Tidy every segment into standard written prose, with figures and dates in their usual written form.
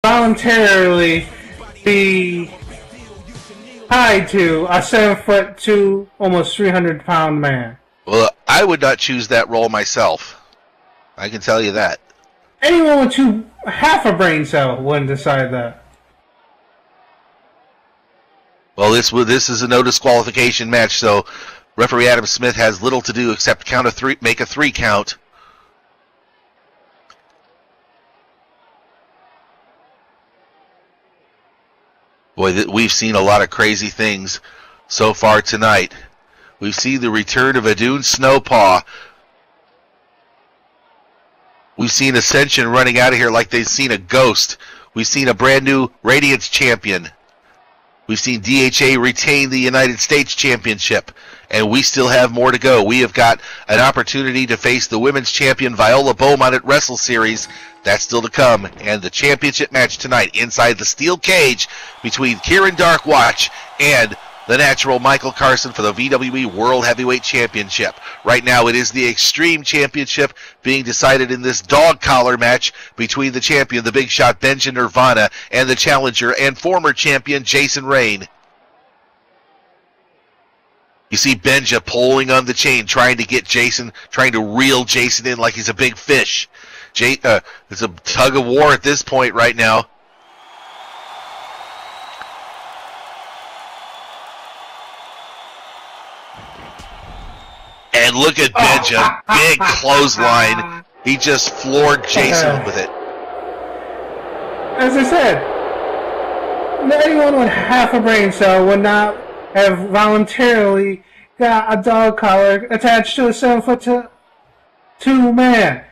voluntarily be tied to a 7'2", almost 300-pound man? Well, I would not choose that role myself. I can tell you that. Anyone with half a brain cell wouldn't decide that. Well, this is a no disqualification match, so referee Adam Smith has little to do except count a three, make a 3 count. Boy, we've seen a lot of crazy things so far tonight. We've seen the return of Adun Snowpaw. We've seen Ascension running out of here like they've seen a ghost. We've seen a brand new Radiance champion. We've seen DHA retain the United States Championship, and we still have more to go. We have got an opportunity to face the women's champion Viola Beaumont at Wrestle Series. That's still to come. And the championship match tonight inside the steel cage between Kieran Darkwatch and the natural Michael Carson for the VWE World Heavyweight Championship. Right now it is the Extreme Championship being decided in this dog collar match between the champion, the big shot Benja Nirvana, and the challenger and former champion Jayson Rain. You see Benja pulling on the chain, trying to get Jayson, trying to reel Jayson in like he's a big fish. It's a tug of war at this point right now. And look at Benja, big clothesline. He just floored Jayson with it. As I said, anyone with half a brain cell would not have voluntarily got a dog collar attached to a 7'2" man.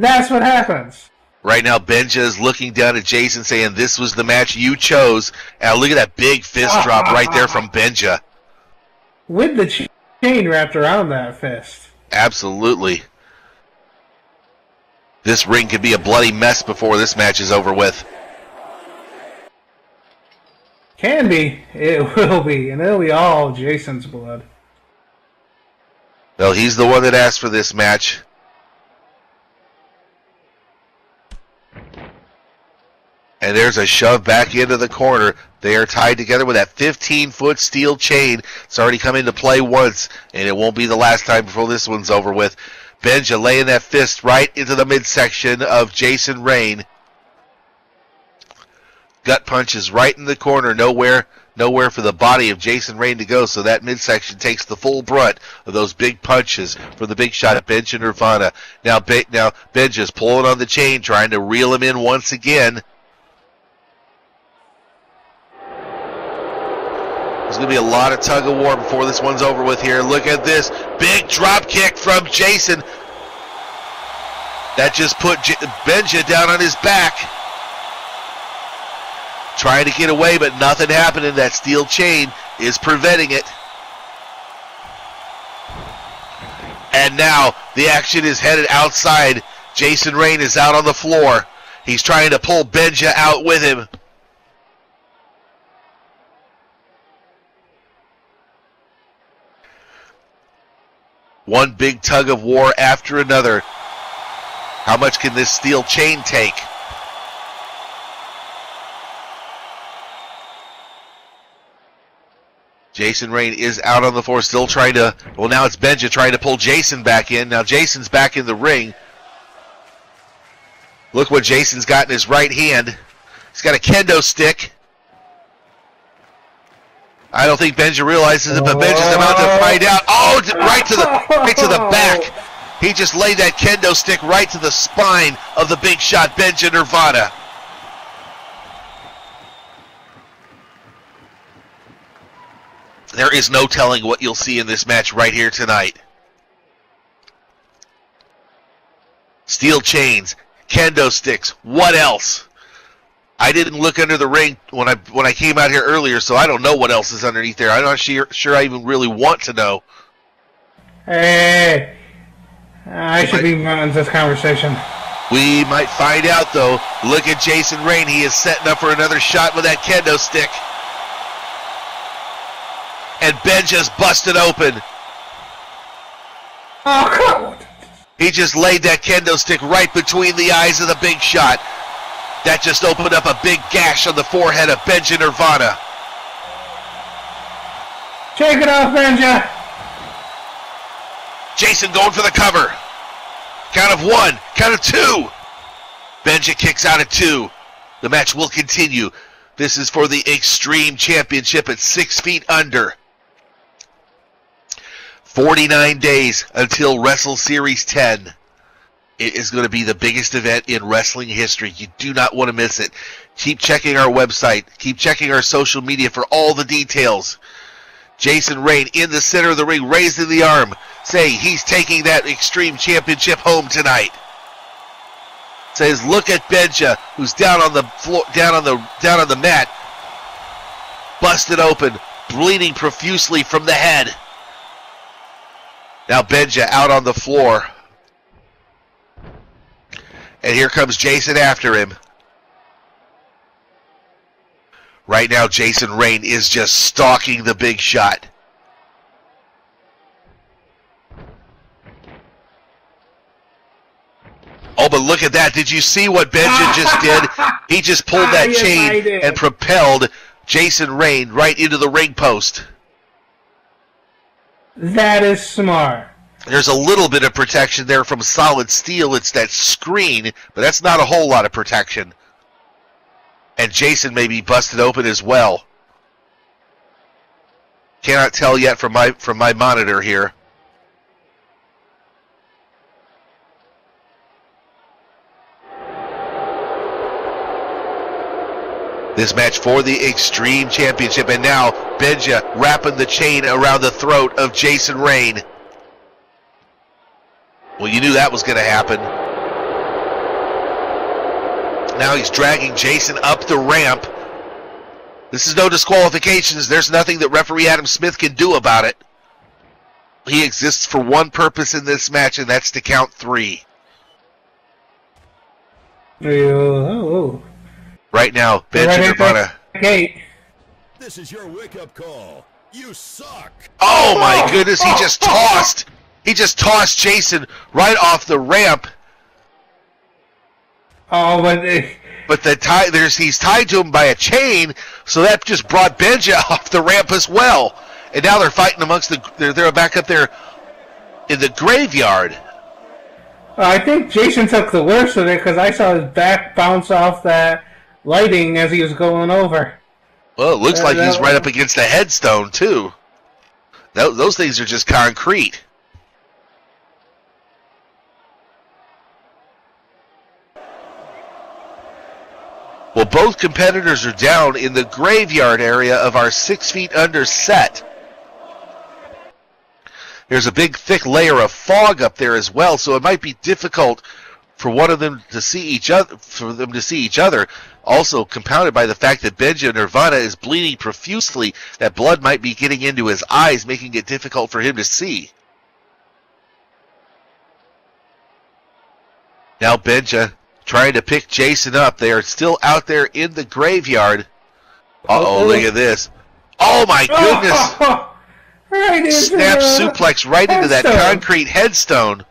That's what happens. Right now, Benja is looking down at Jayson saying, this was the match you chose. And look at that big fist drop right there from Benja. With the chain wrapped around that fist. Absolutely. This ring could be a bloody mess before this match is over with. Can be. It will be. And it'll be all Jayson's blood. Well, he's the one that asked for this match. And there's a shove back into the corner. They are tied together with that 15-foot steel chain. It's already come into play once, and it won't be the last time before this one's over with. Benja laying that fist right into the midsection of Jayson Rain. Gut punches right in the corner, nowhere for the body of Jayson Rain to go, so that midsection takes the full brunt of those big punches from the big shot at Benja Nirvana. Now Benja's pulling on the chain, trying to reel him in once again. There's going to be a lot of tug of war before this one's over with here. Look at this. Big drop kick from Jayson. That just put Benja down on his back. Trying to get away, but nothing happening. That steel chain is preventing it. And now the action is headed outside. Jayson Rain is out on the floor. He's trying to pull Benja out with him. One big tug of war after another. How much can this steel chain take? Jayson Rain is out on the floor, still trying to... Well, now it's Benja trying to pull Jayson back in. Now Jayson's back in the ring. Look what Jayson's got in his right hand. He's got a kendo stick. I don't think Benja realizes it, but Benja's about to find out. Oh, right to the back. He just laid that kendo stick right to the spine of the big shot, Benja Nirvana. There is no telling what you'll see in this match right here tonight. Steel chains, kendo sticks, what else? I didn't look under the ring when I came out here earlier, so I don't know what else is underneath there. I'm not sure I even really want to know. Hey, I should be running this conversation. We might find out, though. Look at Jayson Rain. He is setting up for another shot with that kendo stick. And Benja's busted open. Oh, come on. He just laid that kendo stick right between the eyes of the big shot. That just opened up a big gash on the forehead of Benja Nirvana. Shake it off, Benja. Jayson going for the cover. Count of 1, count of 2. Benja kicks out at 2. The match will continue. This is for the Extreme Championship at 6 feet under. 49 days until Wrestle Series 10. It is going to be the biggest event in wrestling history. You do not want to miss it. Keep checking our website. Keep checking our social media for all the details. Jayson Rain in the center of the ring, raising the arm, saying he's taking that Extreme Championship home tonight. Says, look at Benja, who's down on the floor, down on the mat, busted open, bleeding profusely from the head. Now Benja out on the floor. And here comes Jayson after him. Right now, Jayson Rain is just stalking the big shot. Oh, but look at that. Did you see what Benja just did? He just pulled that chain and propelled Jayson Rain right into the ring post. That is smart. There's a little bit of protection there from solid steel. It's that screen, but that's not a whole lot of protection. And Jayson may be busted open as well. Cannot tell yet from my monitor here. This match for the Extreme Championship, and now Benja wrapping the chain around the throat of Jayson Rain. Well, you knew that was going to happen. Now he's dragging Jayson up the ramp. This is no disqualifications. There's nothing that referee Adam Smith can do about it. He exists for one purpose in this match, and that's to count 3. Right now, Benja Nirvana. This is your wake-up call. You suck. Oh my goodness, he just tossed Jayson right off the ramp. Oh, but he's tied to him by a chain, so that just brought Benja off the ramp as well. And now they're fighting amongst they're back up there in the graveyard. I think Jayson took the worst of it because I saw his back bounce off that lighting as he was going over. Well, it looks like he's right up against the headstone too. Those things are just concrete. Well, both competitors are down in the graveyard area of our 6 feet under set. There's a big thick layer of fog up there as well, so it might be difficult for one of them to see each other. Also compounded by the fact that Benja Nirvana is bleeding profusely. That blood might be getting into his eyes, making it difficult for him to see. Now Benja trying to pick Jayson up. They are still out there in the graveyard. Uh-oh, look at this. Oh, my goodness. Right into Snap suplex right into that concrete headstone.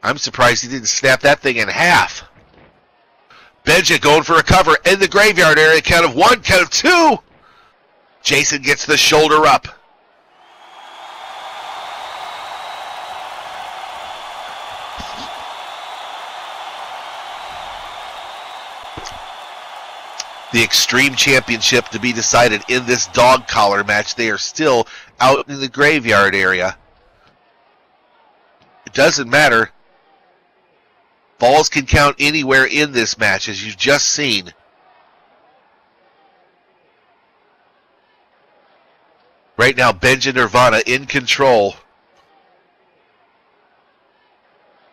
I'm surprised he didn't snap that thing in half. Benja going for a cover in the graveyard area. Count of 1, count of 2. Jayson gets the shoulder up. The Extreme Championship to be decided in this dog collar match. They are still out in the graveyard area. It doesn't matter. Falls can count anywhere in this match, as you've just seen. Right now, Benja Nirvana in control.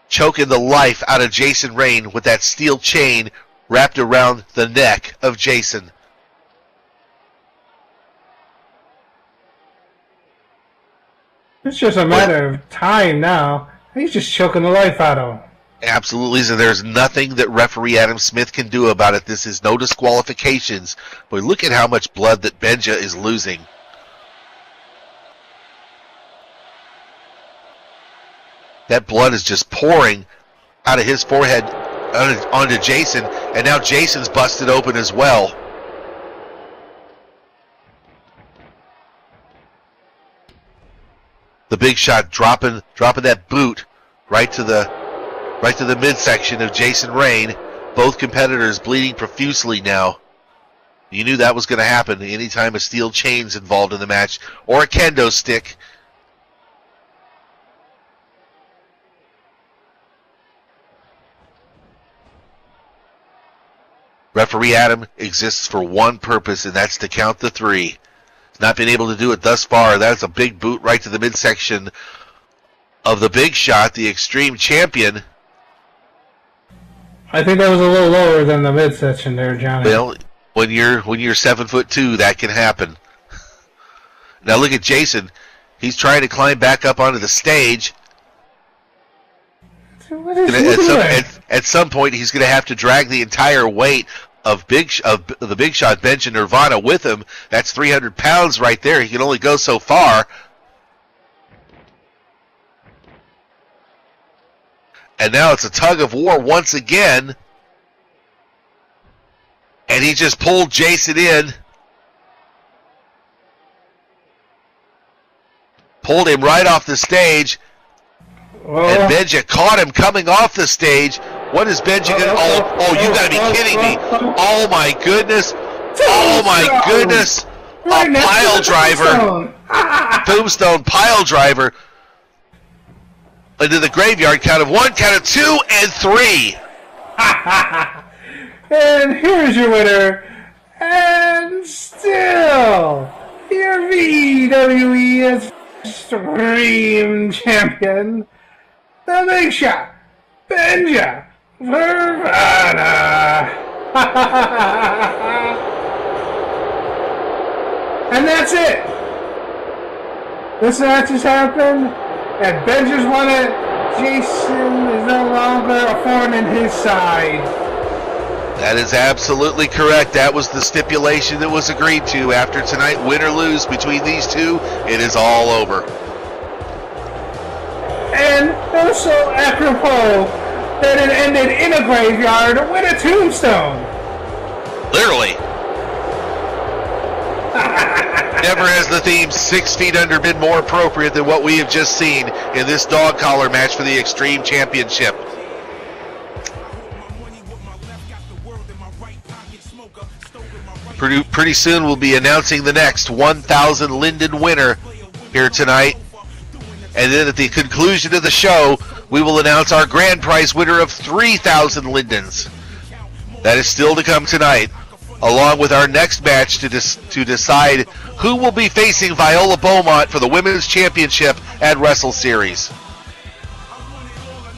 Choking the life out of Jayson Rain with that steel chain wrapped around the neck of Jayson. It's just a matter of time now. He's just choking the life out of him. Absolutely, so there's nothing that referee Adam Smith can do about it. This is no disqualifications. But look at how much blood that Benja is losing. That blood is just pouring out of his forehead onto Jayson, and now Jayson's busted open as well. The Big Shot dropping that boot right to the midsection of Jayson Rain. Both competitors bleeding profusely now. You knew that was going to happen anytime a steel chain's involved in the match, or a kendo stick. Referee Adam exists for one purpose, and that's to count the three. He's not been able to do it thus far. That's a big boot right to the midsection of the Big Shot, the Extreme Champion. I think that was a little lower than the midsection there, Johnny. Well, when you're 7'2", that can happen. Now look at Jayson. He's trying to climb back up onto the stage. At some point, he's going to have to drag the entire weight of the Big Shot, Benja, Nirvana with him. That's 300 pounds right there. He can only go so far. And now it's a tug of war once again. And he just pulled Jayson in. Pulled him right off the stage. And Benja caught him coming off the stage. What is Benja going to... Oh, you got to be kidding me. Oh, my goodness. Oh, my goodness. A pile driver. Tombstone pile driver. Into the graveyard. Count of 1, count of 2, and 3. And here's your winner. And still, your VWE Extreme Champion, the Big Shot, Benja, Nirvana. And that's it. This match has happened, and Benja's won it. Jayson is no longer a thorn in his side. That is absolutely correct. That was the stipulation that was agreed to. After tonight, win or lose between these two, it is all over. And also apropos that it ended in a graveyard with a tombstone. Literally. Never has the theme 6 feet under been more appropriate than what we have just seen in this dog collar match for the Extreme Championship. Pretty soon we'll be announcing the next 1,000 Linden winner here tonight. And then at the conclusion of the show, we will announce our grand prize winner of 3,000 Lindens. That is still to come tonight, along with our next match to decide who will be facing Viola Beaumont for the Women's Championship at Wrestle Series.